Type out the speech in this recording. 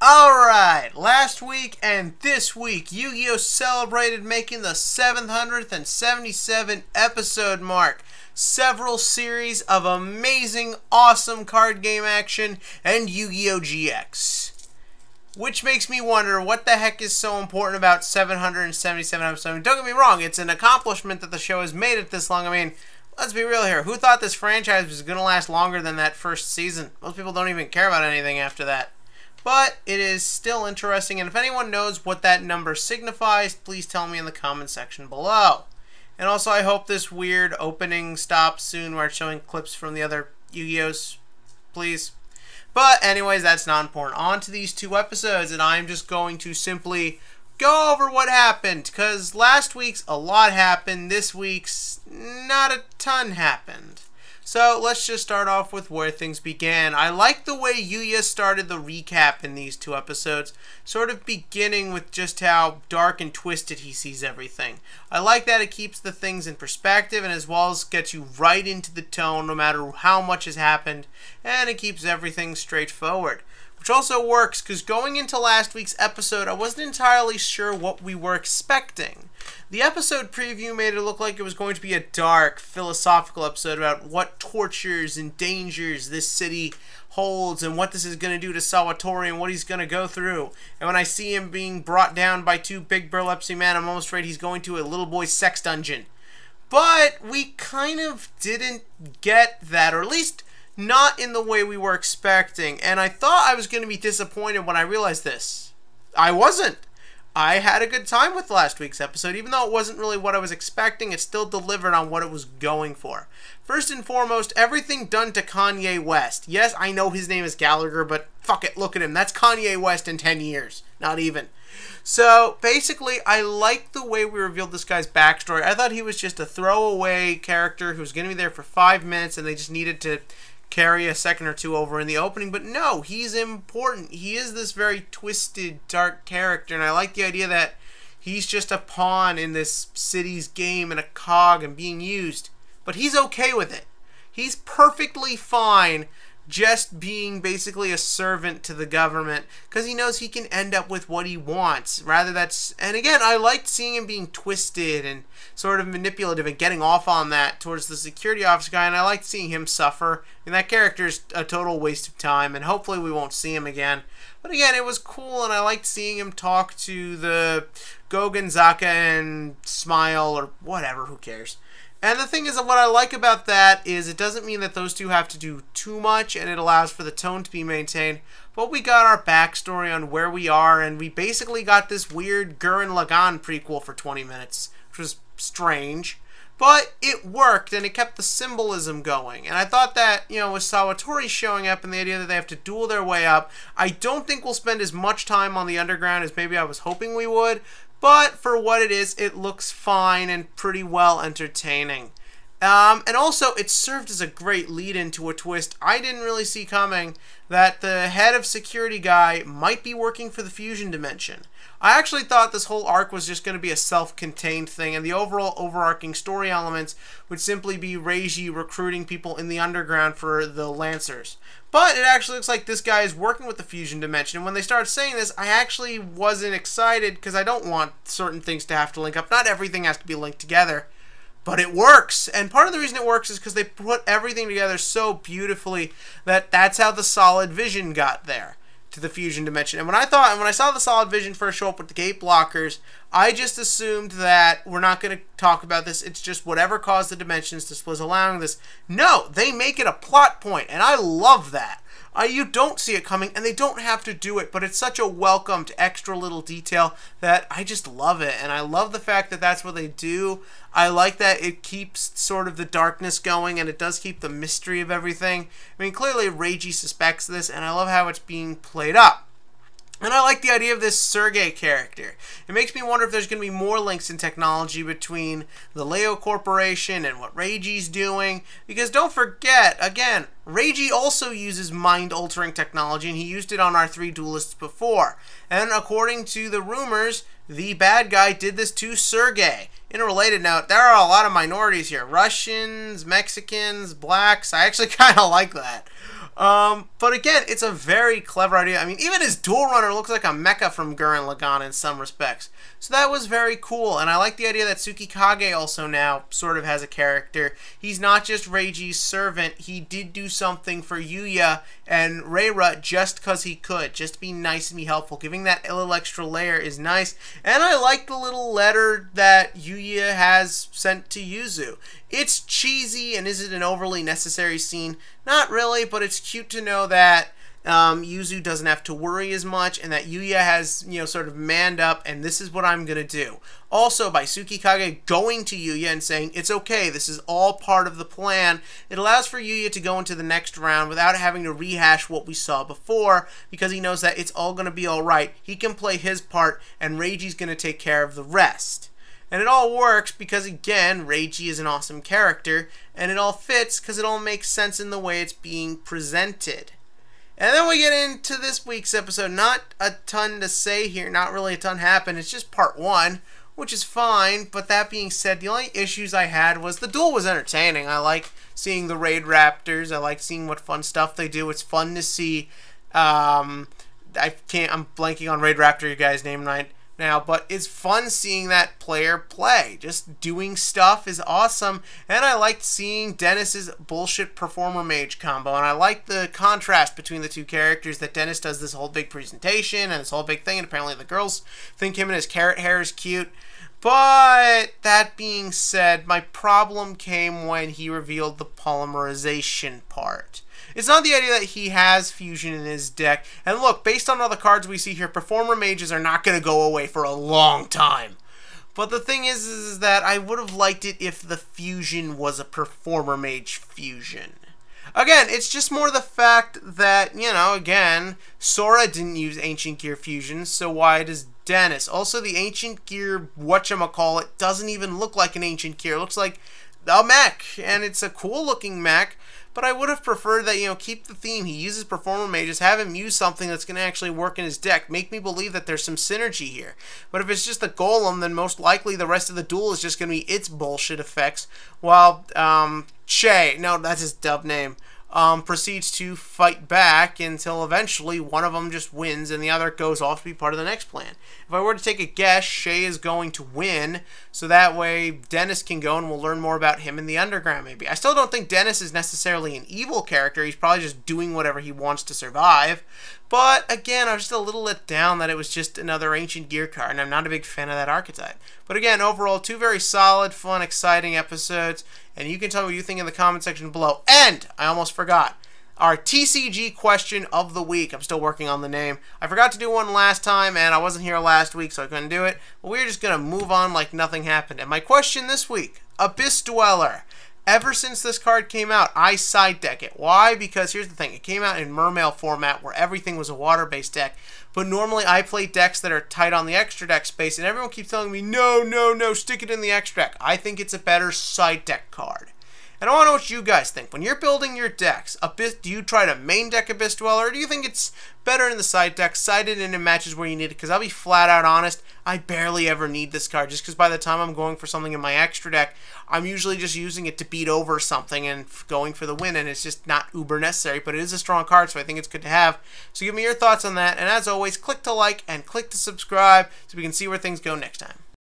Alright, last week and this week, Yu-Gi-Oh! Celebrated making the 777 episode mark. Several series of amazing, awesome card game action and Yu-Gi-Oh! GX. Which makes me wonder what the heck is so important about 777 episodes. I mean, don't get me wrong, it's an accomplishment that the show has made it this long. I mean, let's be real here. Who thought this franchise was going to last longer than that first season? Most people don't even care about anything after that. But it is still interesting, and if anyone knows what that number signifies, please tell me in the comment section below. And also, I hope this weird opening stops soon where it's showing clips from the other Yu-Gi-Ohs, please. But anyways, that's not important. On to these two episodes, and I'm just going to simply go over what happened, because last week's a lot happened, this week's not a ton happened. So let's just start off with where things began. I like the way Yugioh started the recap in these two episodes, sort of beginning with just how dark and twisted he sees everything. I like that it keeps the things in perspective and as well as gets you right into the tone no matter how much has happened, and it keeps everything straightforward. Which also works because going into last week's episode, I wasn't entirely sure what we were expecting. The episode preview made it look like it was going to be a dark, philosophical episode about what tortures and dangers this city holds and what this is going to do to Salvatore and what he's going to go through. And when I see him being brought down by two big burlepsy men, I'm almost afraid he's going to a little boy's sex dungeon. But we kind of didn't get that, or at least not in the way we were expecting, and I thought I was going to be disappointed when I realized this. I wasn't. I had a good time with last week's episode. Even though it wasn't really what I was expecting, it still delivered on what it was going for. First and foremost, everything done to Kanye West. Yes, I know his name is Gallagher, but fuck it, look at him. That's Kanye West in 10 years. Not even. So, basically, I liked the way we revealed this guy's backstory. I thought he was just a throwaway character who was going to be there for 5 minutes, and they just needed to carry a second or two over in the opening, but no, he's important. He is this very twisted, dark character, and I like the idea that he's just a pawn in this city's game and a cog and being used, but he's okay with it. He's perfectly fine just being basically a servant to the government because he knows he can end up with what he wants. And again, I liked seeing him being twisted and sort of manipulative and getting off on that towards the security officer guy, and I liked seeing him suffer. And that character's a total waste of time, and hopefully we won't see him again. But again, it was cool, and I liked seeing him talk to the Gogen, Zaka, and Smile, or whatever, who cares. And the thing is that what I like about that is it doesn't mean that those two have to do too much, and it allows for the tone to be maintained. But we got our backstory on where we are, and we basically got this weird Gurren Lagann prequel for 20 minutes, which was strange. But it worked, and it kept the symbolism going. And I thought that, you know, with Salvatore showing up and the idea that they have to duel their way up, I don't think we'll spend as much time on the underground as maybe I was hoping we would. But for what it is, it looks fine and pretty well entertaining. And also, it served as a great lead-in to a twist I didn't really see coming, that the head of security guy might be working for the Fusion Dimension. I actually thought this whole arc was just going to be a self-contained thing, and the overall overarching story elements would simply be Reiji recruiting people in the underground for the Lancers. But it actually looks like this guy is working with the Fusion Dimension, and when they started saying this, I actually wasn't excited because I don't want certain things to have to link up. Not everything has to be linked together. But it works, and part of the reason it works is because they put everything together so beautifully that that's how the Solid Vision got there to the Fusion Dimension. And when I saw the Solid Vision first show up with the gate blockers, I just assumed that we're not going to talk about this. It's just whatever caused the dimensions to split allowing this. No, they make it a plot point, and I love that. You don't see it coming, and they don't have to do it, but it's such a welcomed extra little detail that I just love it, and I love the fact that that's what they do. I like that it keeps sort of the darkness going, and it does keep the mystery of everything. I mean, clearly Reiji suspects this, and I love how it's being played up. And I like the idea of this Sergei character. It makes me wonder if there's going to be more links in technology between the Leo Corporation and what Reiji's doing. Because don't forget, again, Reiji also uses mind-altering technology, and he used it on our 3 duelists before. And according to the rumors, the bad guy did this to Sergei. In a related note, there are a lot of minorities here. Russians, Mexicans, blacks. I actually kind of like that. But again, it's a very clever idea. I mean, even his dual runner looks like a mecha from Gurren Lagann in some respects. So that was very cool, and I like the idea that Tsukikage also now sort of has a character. He's not just Reiji's servant. He did do something for Yuya and Reira just because he could. Just be nice and be helpful. Giving that little extra layer is nice. And I like the little letter that Yuya has sent to Yuzu. It's cheesy, and is it an overly necessary scene? Not really, but it's cute to know that Yuzu doesn't have to worry as much, and that Yuya has, sort of manned up, and this is what I'm going to do. Also, by Tsukikage going to Yuya and saying, it's okay, this is all part of the plan, it allows for Yuya to go into the next round without having to rehash what we saw before, because he knows that it's all going to be alright. He can play his part, and Reiji's going to take care of the rest. And it all works because, again, Reiji is an awesome character, and it all fits because it all makes sense in the way it's being presented. And then we get into this week's episode. Not a ton to say here, not really a ton happened. It's just part one, which is fine. But that being said, the only issues I had was the duel was entertaining. I like seeing the Raid Raptors. I like seeing what fun stuff they do. It's fun to see. I'm blanking on Raid Raptor, you guys' name right now, but it's fun seeing that player play. Just doing stuff is awesome, and I liked seeing Dennis's bullshit performer mage combo, and I like the contrast between the two characters, that Dennis does this whole big presentation and this whole big thing, and apparently the girls think him and his carrot hair is cute. But that being said, my problem came when he revealed the polymerization part. It's not the idea that he has fusion in his deck. And look, based on all the cards we see here, performer mages are not going to go away for a long time. But the thing is that I would have liked it if the fusion was a performer mage fusion. Again, it's just more the fact that, again, Sora didn't use Ancient Gear Fusion, so why does Dennis? Also, the Ancient Gear, whatchamacallit, doesn't even look like an Ancient Gear. It looks like a mech, and it's a cool-looking mech. But I would have preferred that, keep the theme. He uses performer mages, have him use something that's going to actually work in his deck. Make me believe that there's some synergy here. But if it's just a golem, then most likely the rest of the duel is just going to be its bullshit effects. While, Che, no, that's his dub name, proceeds to fight back until eventually one of them just wins and the other goes off to be part of the next plan. If I were to take a guess, Shay is going to win, so that way Dennis can go and we'll learn more about him in the underground maybe. I still don't think Dennis is necessarily an evil character. He's probably just doing whatever he wants to survive. But again, I was just a little let down that it was just another Ancient Gear card, and I'm not a big fan of that archetype. But again, overall, two very solid, fun, exciting episodes, and you can tell me what you think in the comment section below. And I almost forgot, our TCG question of the week. I'm still working on the name. I forgot to do one last time, and I wasn't here last week, so I couldn't do it. But we're just going to move on like nothing happened. And my question this week, Abyss Dweller. Ever since this card came out, I side deck it. Why? Because here's the thing. It came out in Mermail format where everything was a water-based deck. But normally I play decks that are tight on the extra deck space, and everyone keeps telling me, no, no, no, stick it in the extra deck. I think it's a better side deck card. And I want to know what you guys think. When you're building your decks, do you try to main deck Abyss Dweller, or do you think it's better in the side deck, sided in matches where you need it? Because I'll be flat out honest, I barely ever need this card, just because by the time I'm going for something in my extra deck, I'm usually just using it to beat over something and going for the win, and it's just not uber necessary, but it is a strong card, so I think it's good to have. So give me your thoughts on that, and as always, click to like and click to subscribe so we can see where things go next time.